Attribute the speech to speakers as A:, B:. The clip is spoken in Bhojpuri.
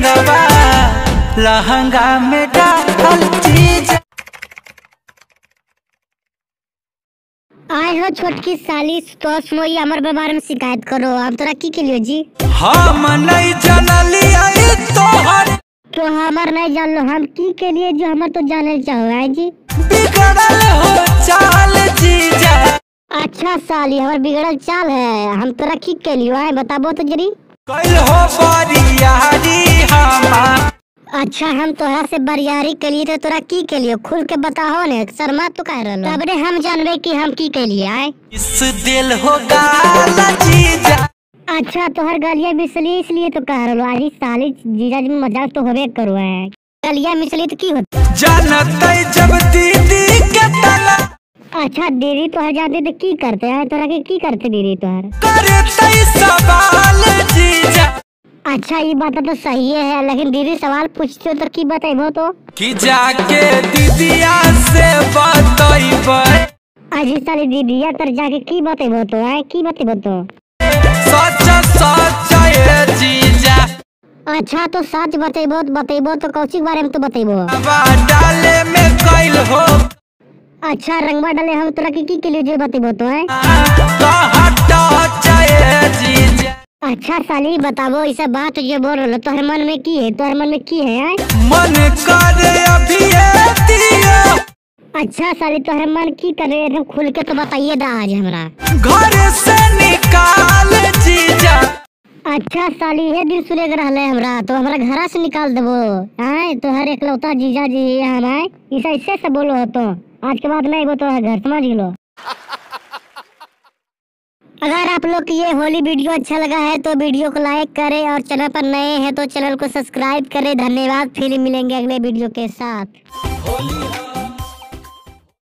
A: रंगवा लहंगा में डाल जीजा।
B: आए हो छोटकी साली तो सोई हमारे बारे में शिकायत करो। हम तोरा की के लिए जी?
A: हम नहीं जानली तोहर
B: तो हमार नहीं जान लो हम की के लिए जो हमार तो जाने चाहो है जी।
A: बिगड़ल हो चाल जीजा।
B: अच्छा साली हमार बिगड़ल चाल है। हम तोरा की के लिए आए बताबो तो जरी।
A: कल हो बरियारी हमार।
B: अच्छा हम तोहरा से बरियारी के लिए तो तोरा की के लिए खुल के बताहो ने। शर्मा तो कह रहलो तब रे हम जानबे कि हम की के लिए आए।
A: इस दिल हो गाला जीजा।
B: अच्छा तोहर गलिया मिसली इसलिए तो कह रहलो आज साली जीजा जी मजाक तो होबे करो है। गलिया मिसली तो की होता
A: जानते जब दीदी के तला।
B: अच्छा दीदी तोहर जाते तो की करते हैं तोरा के की करते दीदी तोहर
A: करते सवाल जीजा।
B: अच्छा ये बात तो सही है लेकिन दीदी सवाल पूछते हो तो की बताइबो तो
A: कि जाके दीदिया से बतइबै।
B: आज साली दीदिया तर जाके की बताइबो तो है की बताइबो तो
A: सच सच है जीजा।
B: अच्छा तो सच बताइबो तो कौची बारे में तो बताइबो।
A: डाले में कैल हो।
B: अच्छा रंगवा डाले हम तोरा के लिए जो बताइबो तो है।
A: जीजा।
B: अच्छा साली बताबो इस बात जो बोल रहे तोहर मन में की है तोहर मन में की है
A: मन करे अभी दियो।
B: अच्छा साली तोहर मन की करे एकदम खुल के तो बताइए दा आज हमरा
A: घर से निकाल जीजा।
B: अच्छा साली ये दिल सुलेग रहले हमरा तो हमरा घरा से निकाल देबो हैं तोहर एकलौता जीजा जी हम है इसे ऐसे से बोलो हो तो आज के बाद नहीं वो तो घर समझ लो। अगर आप लोग को ये होली वीडियो अच्छा लगा है तो वीडियो को लाइक करें और चैनल पर नए हैं तो चैनल को सब्सक्राइब करें। धन्यवाद। फिर मिलेंगे अगले वीडियो के साथ।